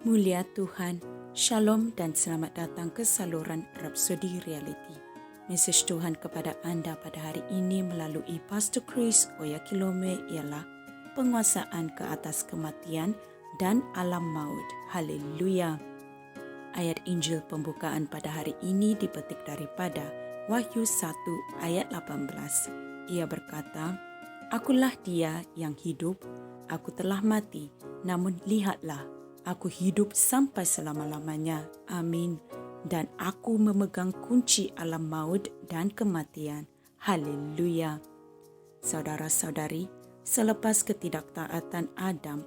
Mulia Tuhan, Shalom dan selamat datang ke saluran Rhapsody Reality. Mesej Tuhan kepada anda pada hari ini melalui Pastor Chris Oyakilome ialah penguasaan ke atas kematian dan alam maut. Haleluya. Ayat Injil pembukaan pada hari ini dipetik daripada Wahyu 1 ayat 18. Ia berkata, "Akulah dia yang hidup, aku telah mati, namun lihatlah, aku hidup sampai selama-lamanya. Amin. Dan aku memegang kunci alam maut dan kematian. Haleluya." Saudara-saudari, selepas ketidaktaatan Adam,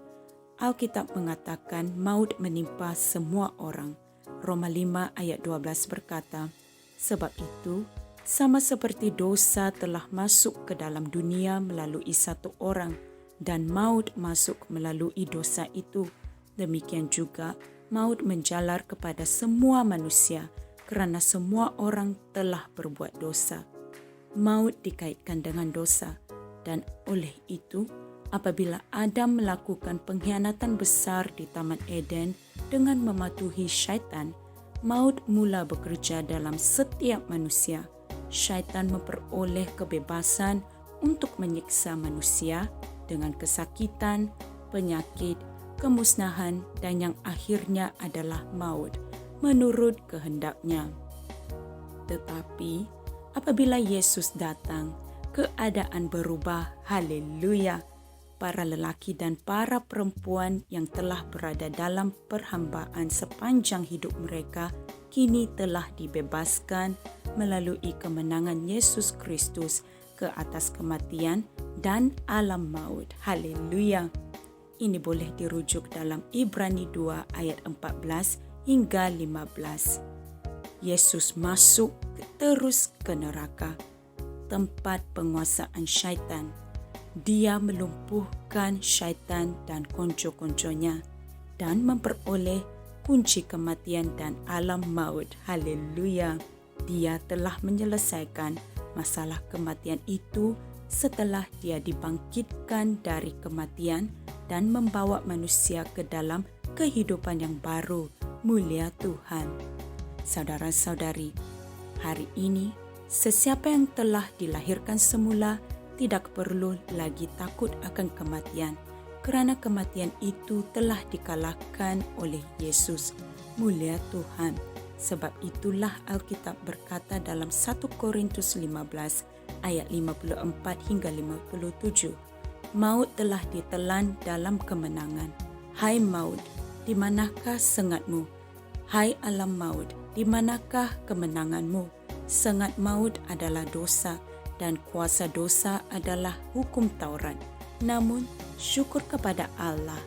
Alkitab mengatakan maut menimpa semua orang. Roma 5 ayat 12 berkata, "Sebab itu, sama seperti dosa telah masuk ke dalam dunia melalui satu orang, dan maut masuk melalui dosa itu, demikian juga maut menjalar kepada semua manusia, kerana semua orang telah berbuat dosa." Maut dikaitkan dengan dosa, dan oleh itu, apabila Adam melakukan pengkhianatan besar di Taman Eden dengan mematuhi syaitan, maut mula bekerja dalam setiap manusia. Syaitan memperoleh kebebasan untuk menyiksa manusia dengan kesakitan, penyakit, kemusnahan, dan yang akhirnya adalah maut, menurut kehendaknya. Tetapi apabila Yesus datang, keadaan berubah. Haleluya. Para lelaki dan para perempuan yang telah berada dalam perhambaan sepanjang hidup mereka kini telah dibebaskan melalui kemenangan Yesus Kristus ke atas kematian dan alam maut. Haleluya. Ini boleh dirujuk dalam Ibrani 2 ayat 14 hingga 15. Yesus masuk terus ke neraka, tempat penguasaan syaitan. Dia melumpuhkan syaitan dan konco-konconya dan memperoleh kunci kematian dan alam maut. Haleluya. Dia telah menyelesaikan masalah kematian itu setelah dia dibangkitkan dari kematian dan membawa manusia ke dalam kehidupan yang baru. Mulia Tuhan. Saudara-saudari, hari ini sesiapa yang telah dilahirkan semula tidak perlu lagi takut akan kematian, kerana kematian itu telah dikalahkan oleh Yesus. Mulia Tuhan. Sebab itulah Alkitab berkata dalam 1 Korintus 15 ayat 54 hingga 57, "Maut telah ditelan dalam kemenangan. Hai maut, di manakah sengatmu? Hai alam maut, di manakah kemenanganmu? Sengat maut adalah dosa, dan kuasa dosa adalah hukum Taurat. Namun, syukur kepada Allah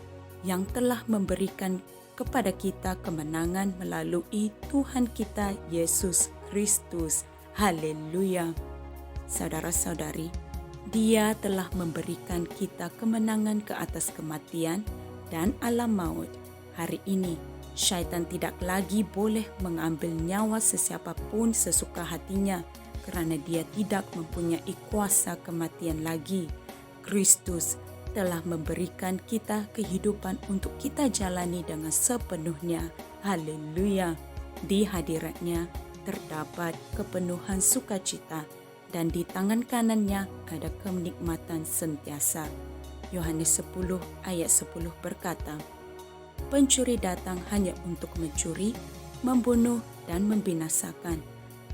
yang telah memberikan kepada kita kemenangan melalui Tuhan kita Yesus Kristus." Haleluya. Saudara-saudari, Dia telah memberikan kita kemenangan ke atas kematian dan alam maut. Hari ini, syaitan tidak lagi boleh mengambil nyawa sesiapa pun sesuka hatinya, kerana dia tidak mempunyai kuasa kematian lagi. Kristus telah memberikan kita kehidupan untuk kita jalani dengan sepenuhnya. Haleluya. Di hadiratnya terdapat kepenuhan sukacita, dan di tangan kanannya ada kenikmatan sentiasa. Yohanes 10 ayat 10 berkata, "Pencuri datang hanya untuk mencuri, membunuh, dan membinasakan.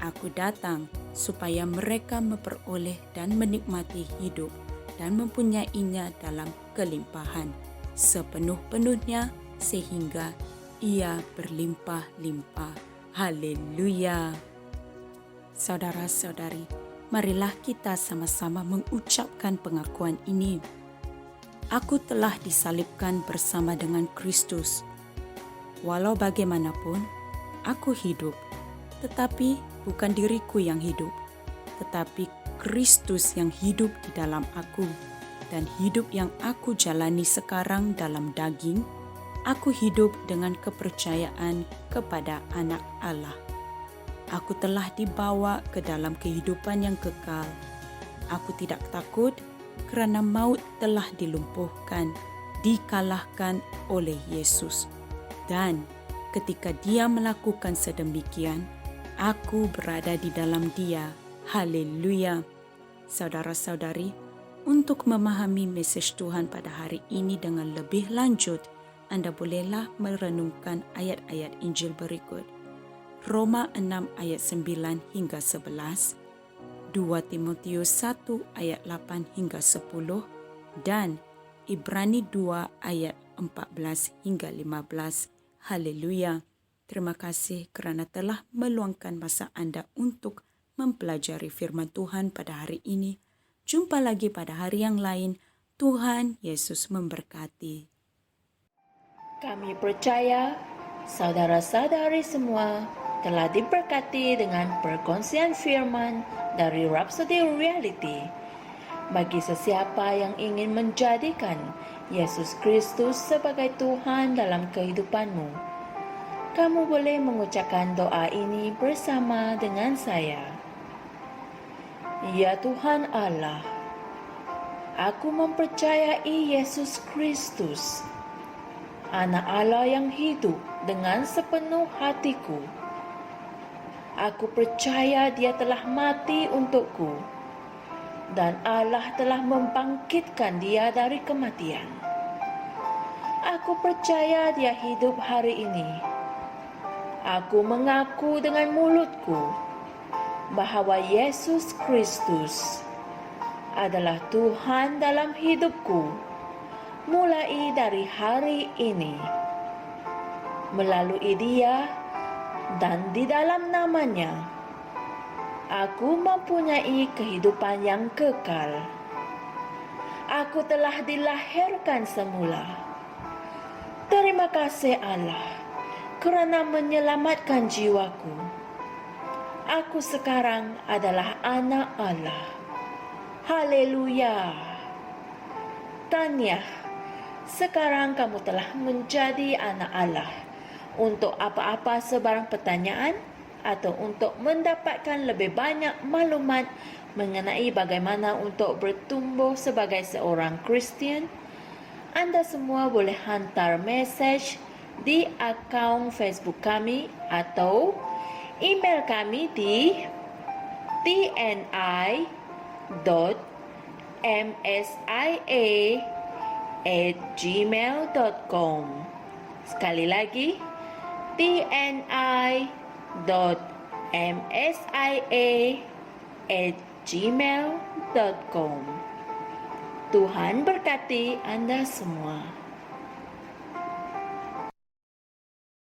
Aku datang supaya mereka memperoleh dan menikmati hidup dan mempunyainya dalam kelimpahan, sepenuh-penuhnya sehingga ia berlimpah-limpah." Haleluya. Saudara-saudari, marilah kita sama-sama mengucapkan pengakuan ini. "Aku telah disalibkan bersama dengan Kristus. Walau bagaimanapun, aku hidup, tetapi bukan diriku yang hidup, tetapi Kristus yang hidup di dalam aku. Dan hidup yang aku jalani sekarang dalam daging, aku hidup dengan kepercayaan kepada Anak Allah. Aku telah dibawa ke dalam kehidupan yang kekal. Aku tidak takut, kerana maut telah dilumpuhkan, dikalahkan oleh Yesus. Dan ketika Dia melakukan sedemikian, aku berada di dalam Dia. Haleluya. Saudara-saudari, untuk memahami mesej Tuhan pada hari ini dengan lebih lanjut, Anda bolehlah merenungkan ayat-ayat Injil berikut. Roma 6 ayat 9 hingga 11, 2 Timotius 1 ayat 8 hingga 10, dan Ibrani 2 ayat 14 hingga 15. Haleluya. Terima kasih kerana telah meluangkan masa Anda untuk mempelajari firman Tuhan pada hari ini. Jumpa lagi pada hari yang lain. Tuhan Yesus memberkati. Kami percaya saudara-saudari semua telah diberkati dengan perkongsian firman dari Rhapsody Reality. Bagi sesiapa yang ingin menjadikan Yesus Kristus sebagai Tuhan dalam kehidupanmu, kamu boleh mengucapkan doa ini bersama dengan saya. Ya Tuhan Allah, aku mempercayai Yesus Kristus, Anak Allah yang hidup dengan sepenuh hatiku. Aku percaya Dia telah mati untukku, dan Allah telah membangkitkan Dia dari kematian. Aku percaya Dia hidup hari ini. Aku mengaku dengan mulutku bahawa Yesus Kristus adalah Tuhan dalam hidupku mulai dari hari ini. Melalui Dia dan di dalam nama-Nya, aku mempunyai kehidupan yang kekal. Aku telah dilahirkan semula. Terima kasih Allah kerana menyelamatkan jiwaku. Aku sekarang adalah anak Allah. Haleluya. Tanya, sekarang kamu telah menjadi anak Allah. Untuk apa-apa sebarang pertanyaan atau untuk mendapatkan lebih banyak maklumat mengenai bagaimana untuk bertumbuh sebagai seorang Kristian, Anda semua boleh hantar mesej di akaun Facebook kami atau email kami di tni.msia@gmail.com. Sekali lagi, tni.msia@gmail.com. Tuhan berkati Anda semua.